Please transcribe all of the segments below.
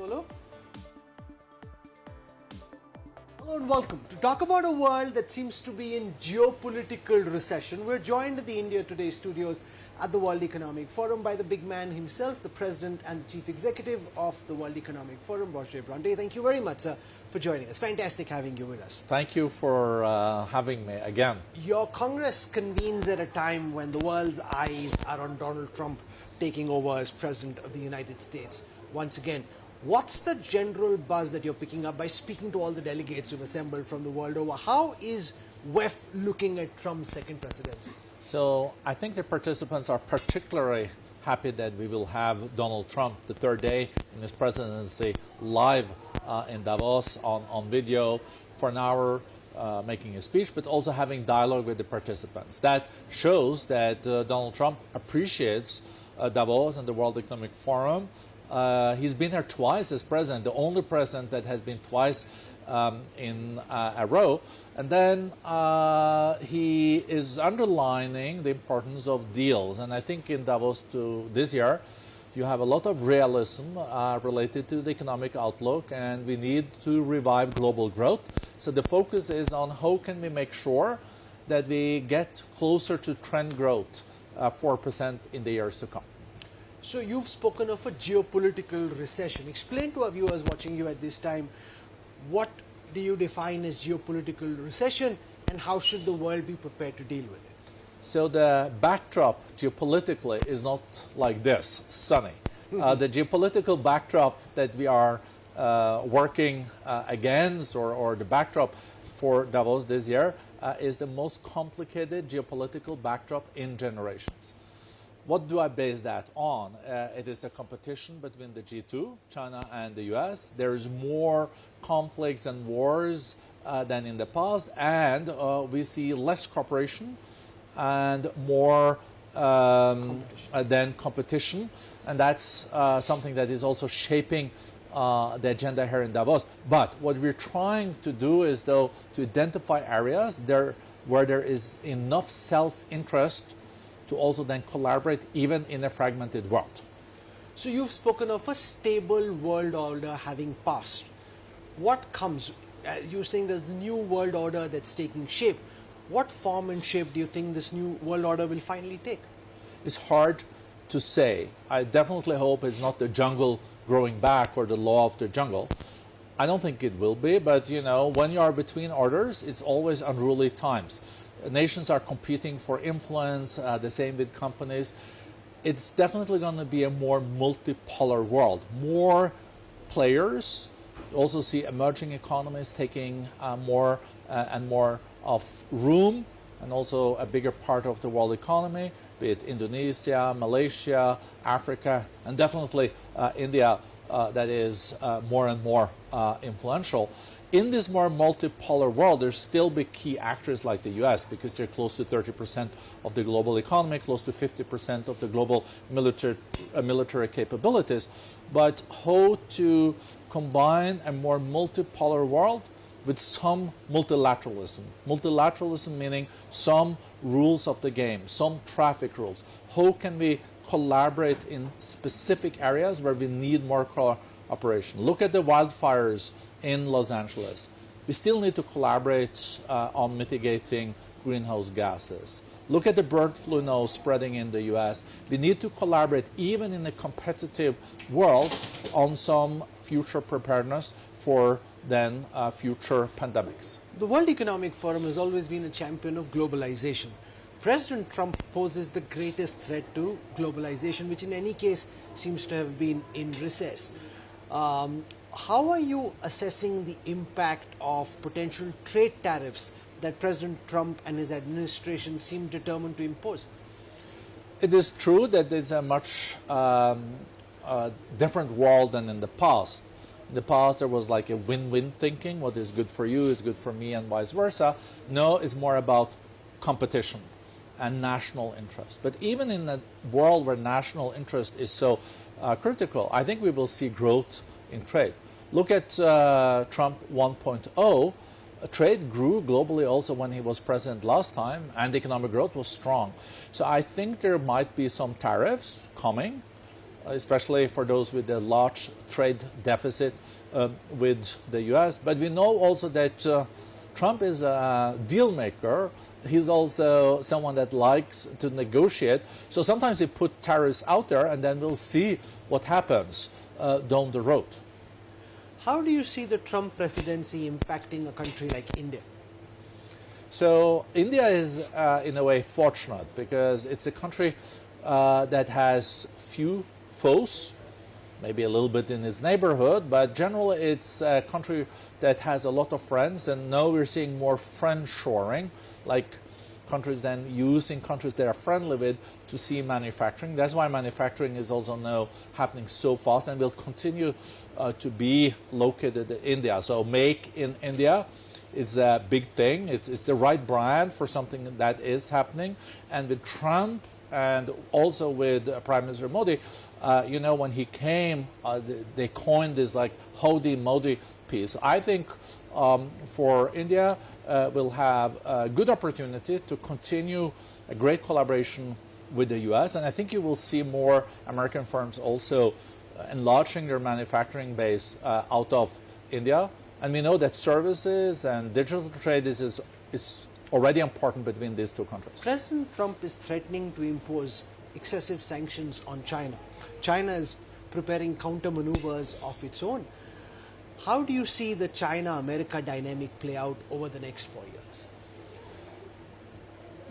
Bolo. Hello and welcome. To talk about a world that seems to be in geopolitical recession, we're joined in the India Today studios at the World Economic Forum by the big man himself, the President and the Chief Executive of the World Economic Forum, Børge Brende. Thank you very much, sir, for joining us. Fantastic having you with us. Thank you for having me again. Your Congress convenes at a time when the world's eyes are on Donald Trump taking over as President of the United States once again. What's the general buzz that you're picking up by speaking to all the delegates who've assembled from the world over? How is WEF looking at Trump's second presidency? So I think the participants are particularly happy that we will have Donald Trump the third day in his presidency live in Davos on video for an hour making a speech, but also having dialogue with the participants. That shows that Donald Trump appreciates Davos and the World Economic Forum. He's been here twice as president, the only president that has been twice in a row. And then he is underlining the importance of deals. And I think in Davos this year, you have a lot of realism related to the economic outlook, and we need to revive global growth. So the focus is on how can we make sure that we get closer to trend growth, 4% in the years to come. So you've spoken of a geopolitical recession. Explain to our viewers watching you at this time, what do you define as geopolitical recession and how should the world be prepared to deal with it? So the backdrop geopolitically is not like this, sunny. The geopolitical backdrop that we are working against, or the backdrop for Davos this year, is the most complicated geopolitical backdrop in generations. What do I base that on? It is the competition between the G2, China and the US. There's more conflicts and wars than in the past, and we see less cooperation and more than competition. And that's something that is also shaping the agenda here in Davos. But what we're trying to do is, though, to identify areas where there is enough self-interest to also then collaborate even in a fragmented world. So you've spoken of a stable world order having passed. What comes? You're saying there's a new world order that's taking shape. What form and shape do you think this new world order will finally take? It's hard to say. I definitely hope it's not the jungle growing back or the law of the jungle. I don't think it will be, but you know, when you are between orders, it's always unruly times. Nations are competing for influence, the same with companies. It's definitely going to be a more multipolar world. More players. You also see emerging economies taking more and more of room, and also a bigger part of the world economy, be it Indonesia, Malaysia, Africa, and definitely India, that is more and more influential. In this more multipolar world, there's still big key actors like the US, because they're close to 30% of the global economy, close to 50% of the global military capabilities. But how to combine a more multipolar world with some multilateralism. Multilateralism meaning some rules of the game, some traffic rules. How can we collaborate in specific areas where we need more cooperation? Look at the wildfires in Los Angeles. We still need to collaborate on mitigating greenhouse gases. Look at the bird flu now spreading in the US. We need to collaborate even in a competitive world on some future preparedness for then future pandemics. The World Economic Forum has always been a champion of globalization. President Trump poses the greatest threat to globalization, which in any case seems to have been in recess. How are you assessing the impact of potential trade tariffs that President Trump and his administration seem determined to impose? It is true that it's a much different world than in the past. In the past, there was like a win-win thinking. What is good for you is good for me, and vice versa. No, it's more about competition and national interest. But even in a world where national interest is so critical, I think we will see growth in trade. Look at Trump 1.0. Trade grew globally also when he was president last time, and economic growth was strong. So I think there might be some tariffs coming. especially for those with a large trade deficit with the US. But we know also that Trump is a deal maker. He's also someone that likes to negotiate. So sometimes he put tariffs out there, and then we'll see what happens down the road. How do you see the Trump presidency impacting a country like India? So India is, in a way, fortunate because it's a country that has few foes, maybe a little bit in its neighborhood, but generally it's a country that has a lot of friends, and now we're seeing more friend-shoring, like countries then using countries they are friendly with to see manufacturing. That's why manufacturing is also now happening so fast and will continue to be located in India. So Make in India is a big thing. It's the right brand for something that is happening. And with Trump and also with Prime Minister Modi, you know, when he came, they coined this like Howdy Modi piece. I think for India, we'll have a good opportunity to continue a great collaboration with the US, and I think you will see more American firms also enlarging their manufacturing base out of India. And we know that services and digital trade is already important between these two countries. President Trump is threatening to impose excessive sanctions on China. China is preparing counter-maneuvers of its own. How do you see the China-America dynamic play out over the next 4 years?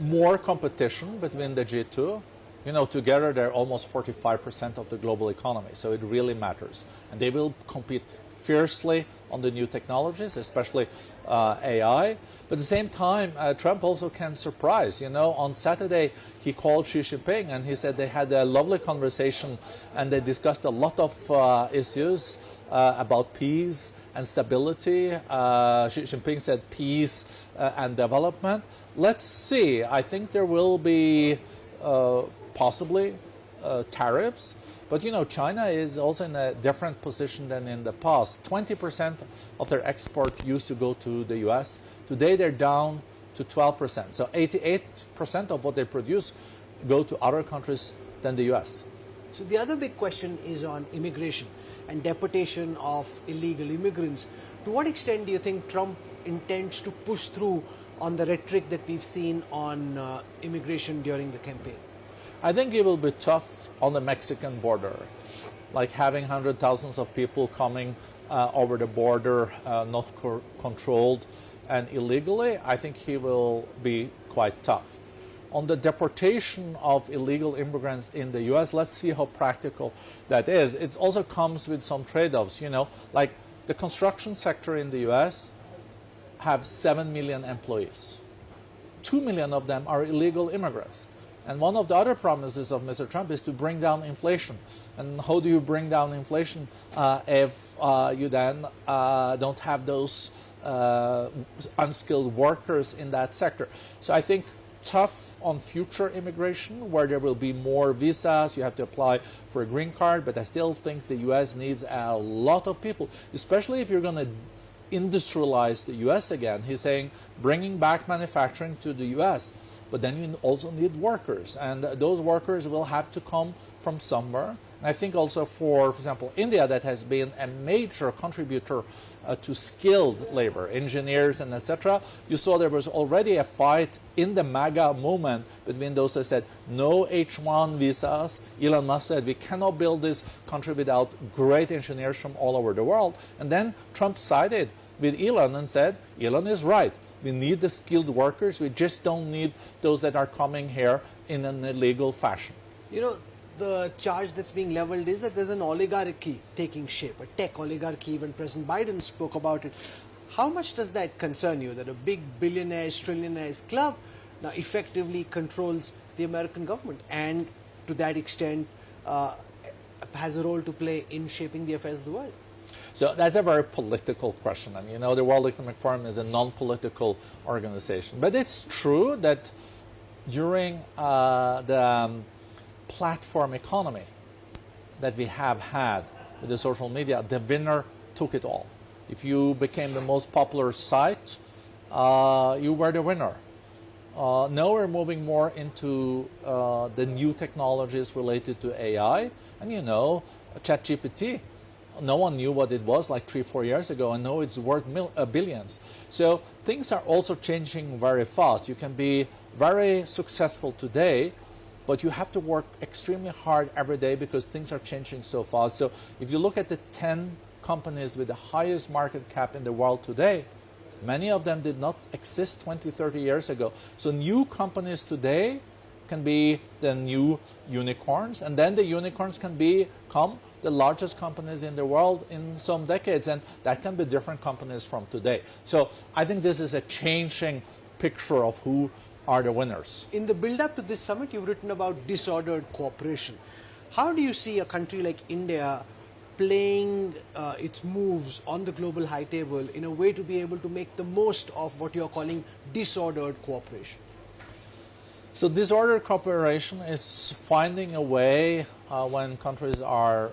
More competition between the G2. You know, together they're almost 45% of the global economy, so it really matters. And they will compete fiercely on the new technologies, especially AI. But at the same time, Trump also can surprise. You know, on Saturday, he called Xi Jinping and he said they had a lovely conversation and they discussed a lot of issues about peace and stability. Xi Jinping said peace and development. Let's see. I think there will be possibly tariffs. But, you know, China is also in a different position than in the past. 20% of their export used to go to the U.S. Today, they're down to 12%. So 88% of what they produce go to other countries than the U.S. So the other big question is on immigration and deportation of illegal immigrants. To what extent do you think Trump intends to push through on the rhetoric that we've seen on immigration during the campaign? I think it will be tough on the Mexican border, like having hundreds of thousands of people coming over the border, not controlled and illegally. I think he will be quite tough. On the deportation of illegal immigrants in the U.S., let's see how practical that is. It also comes with some trade-offs, you know, like the construction sector in the U.S. have 7 million employees. 2 million of them are illegal immigrants. And one of the other promises of Mr. Trump is to bring down inflation. And how do you bring down inflation if you then don't have those unskilled workers in that sector? So I think tough on future immigration, where there will be more visas, you have to apply for a green card, but I still think the U.S. needs a lot of people, especially if you're going to industrialize the U.S. again. He's saying bringing back manufacturing to the U.S., but then you also need workers, and those workers will have to come from somewhere. And I think also for example, India, that has been a major contributor to skilled labor, engineers and etc. You saw there was already a fight in the MAGA movement between those that said no H-1 visas. Elon Musk said we cannot build this country without great engineers from all over the world. And then Trump sided with Elon and said, Elon is right. We need the skilled workers. We just don't need those that are coming here in an illegal fashion. You know, the charge that's being leveled is that there's an oligarchy taking shape, a tech oligarchy. Even President Biden spoke about it. How much does that concern you, that a big billionaires, trillionaires club now effectively controls the American government and to that extent has a role to play in shaping the affairs of the world? So that's a very political question. I mean, you know, the World Economic Forum is a non-political organization. But it's true that during the platform economy that we have had with the social media, the winner took it all. If you became the most popular site, you were the winner. Now we're moving more into the new technologies related to AI. And you know, ChatGPT, no one knew what it was like 3-4 years ago, and now it's worth billions. So things are also changing very fast. You can be very successful today, but you have to work extremely hard every day because things are changing so fast. So if you look at the 10 companies with the highest market cap in the world today, many of them did not exist 20, 30 years ago. So new companies today can be the new unicorns, and then the unicorns can become the largest companies in the world in some decades, and that can be different companies from today. So I think this is a changing picture of who are the winners. In the build-up to this summit, you've written about disordered cooperation. How do you see a country like India playing its moves on the global high table in a way to be able to make the most of what you're calling disordered cooperation? So disordered cooperation is finding a way when countries are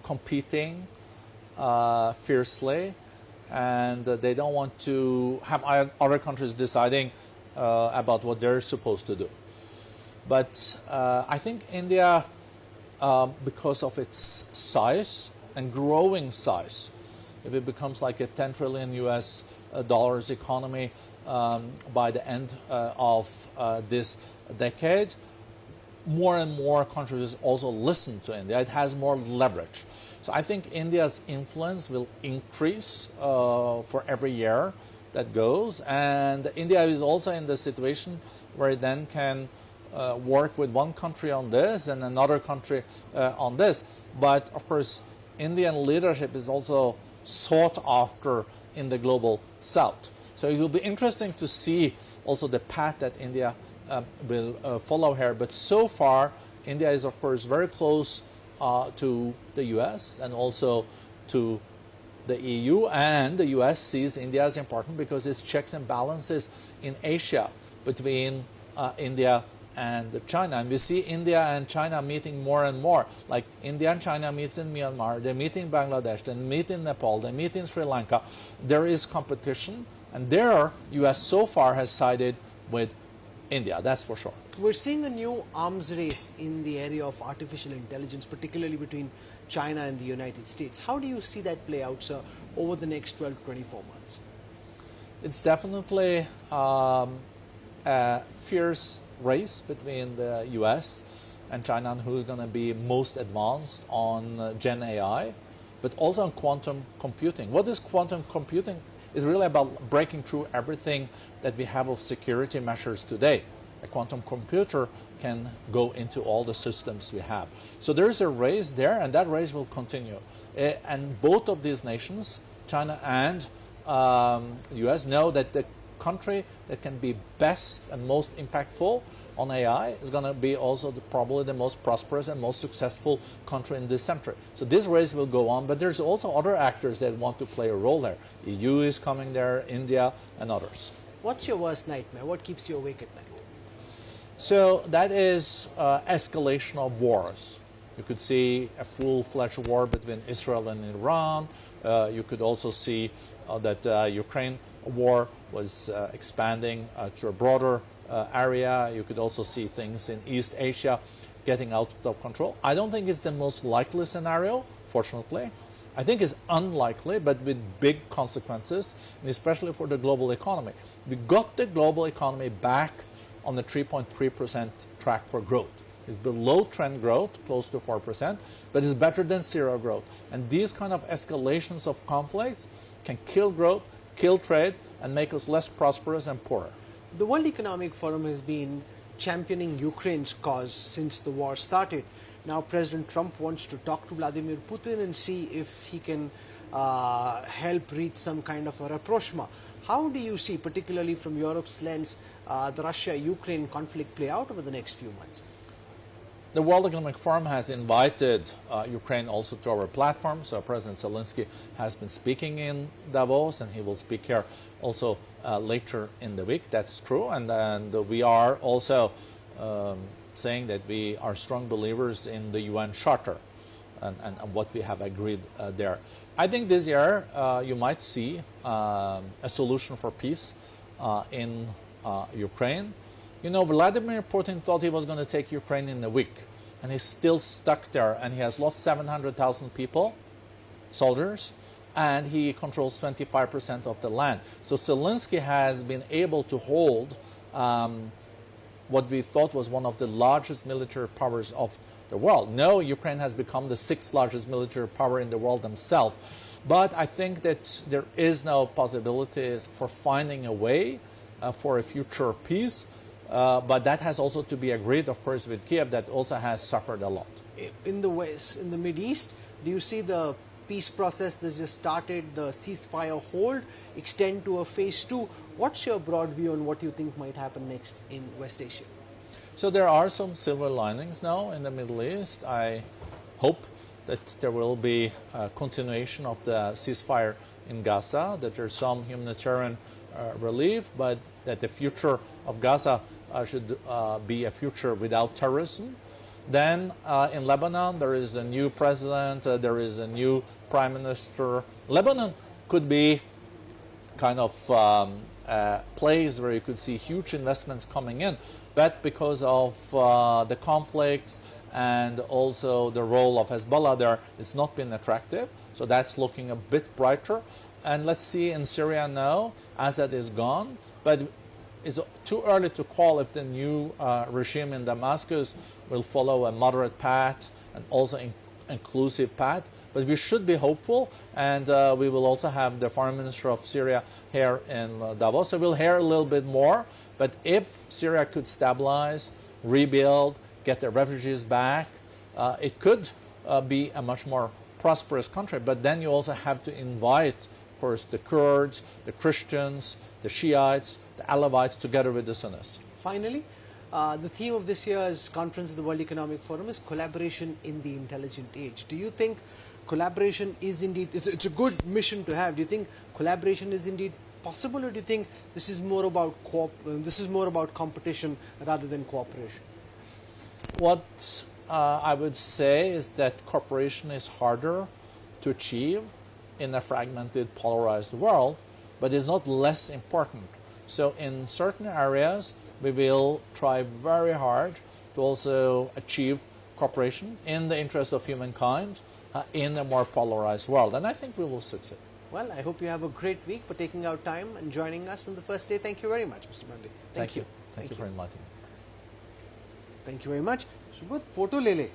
competing fiercely, and they don't want to have other countries deciding about what they're supposed to do. But I think India, because of its size and growing size, if it becomes like a 10 trillion US dollars economy by the end of this decade, more and more countries also listen to India. It has more leverage. So I think India's influence will increase for every year that goes. And India is also in the situation where it then can work with one country on this and another country on this. But of course, Indian leadership is also sought after in the global south. So it will be interesting to see also the path that India will follow here. But so far, India is, of course, very close to the US and also to the EU. And the US sees India as important because it's checks and balances in Asia between India and China. And we see India and China meeting more and more. Like India and China meets in Myanmar, they meet in Bangladesh, they meet in Nepal, they meet in Sri Lanka. There is competition, and there US so far has sided with India, that's for sure. We're seeing a new arms race in the area of artificial intelligence, particularly between China and the United States. How do you see that play out, sir, over the next 12 to 24 months? It's definitely a fierce race between the US and China on who's going to be most advanced on Gen AI, but also on quantum computing. What is quantum computing? Is really about breaking through everything that we have of security measures today. A quantum computer can go into all the systems we have. So there is a race there, and that race will continue. And both of these nations, China and the US, know that the country that can be best and most impactful on AI is going to be also probably the most prosperous and most successful country in this century. So this race will go on, but there's also other actors that want to play a role there. EU is coming there, India, and others. What's your worst nightmare? What keeps you awake at night? So that is escalation of wars. You could see a full-fledged war between Israel and Iran. You could also see that Ukraine war was expanding to a broader area. You could also see things in East Asia getting out of control. I don't think it's the most likely scenario, fortunately. I think it's unlikely, but with big consequences, and especially for the global economy. We got the global economy back on the 3.3% track for growth. It's below trend growth, close to 4%, but it's better than zero growth. And these kind of escalations of conflicts can kill growth, kill trade, and make us less prosperous and poorer. The World Economic Forum has been championing Ukraine's cause since the war started. Now President Trump wants to talk to Vladimir Putin and see if he can help reach some kind of a rapprochement. How do you see, particularly from Europe's lens, the Russia-Ukraine conflict play out over the next few months? The World Economic Forum has invited Ukraine also to our platform. So President Zelensky has been speaking in Davos, and he will speak here also later in the week. That's true. And we are also saying that we are strong believers in the UN Charter and what we have agreed there. I think this year you might see a solution for peace in Ukraine. You know, Vladimir Putin thought he was going to take Ukraine in a week, and he's still stuck there, and he has lost 700,000 people, soldiers, and he controls 25% of the land. So Zelensky has been able to hold what we thought was one of the largest military powers of the world. No, Ukraine has become the 6th largest military power in the world themselves. But I think that there is no possibilities for finding a way for a future peace. But that has also to be agreed, of course, with Kiev, that also has suffered a lot. In the West, in the Mideast, do you see the peace process that just started, the ceasefire hold, extend to a phase 2? What's your broad view on what you think might happen next in West Asia? So there are some silver linings now in the Middle East. I hope that there will be a continuation of the ceasefire in Gaza, that there's some humanitarian relief, but that the future of Gaza should be a future without terrorism. Then in Lebanon, there is a new president, there is a new prime minister. Lebanon could be kind of a place where you could see huge investments coming in, but because of the conflicts and also the role of Hezbollah there, it's not been attractive. So that's looking a bit brighter. And let's see in Syria now, Assad is gone, but it's too early to call if the new regime in Damascus will follow a moderate path and also inclusive path. But we should be hopeful, and we will also have the foreign minister of Syria here in Davos. So we'll hear a little bit more. But if Syria could stabilize, rebuild, get the refugees back, it could be a much more prosperous country. But then you also have to invite, of course, the Kurds, the Christians, the Shiites, the Alawites, together with the Sunnis. Finally, the theme of this year's conference of the World Economic Forum is collaboration in the intelligent age. Do you think collaboration is indeed, it's a good mission to have. Do you think collaboration is indeed possible, or do you think this is more about competition rather than cooperation? What I would say is that cooperation is harder to achieve in a fragmented, polarized world, but is not less important. So in certain areas, we will try very hard to also achieve cooperation in the interest of humankind in a more polarized world. And I think we will succeed. Well, I hope you have a great week for taking out time and joining us on the first day. Thank you very much, Mr. Brende. Thank you. Thank you for inviting me. Thank you very much. Subodh, photo le le.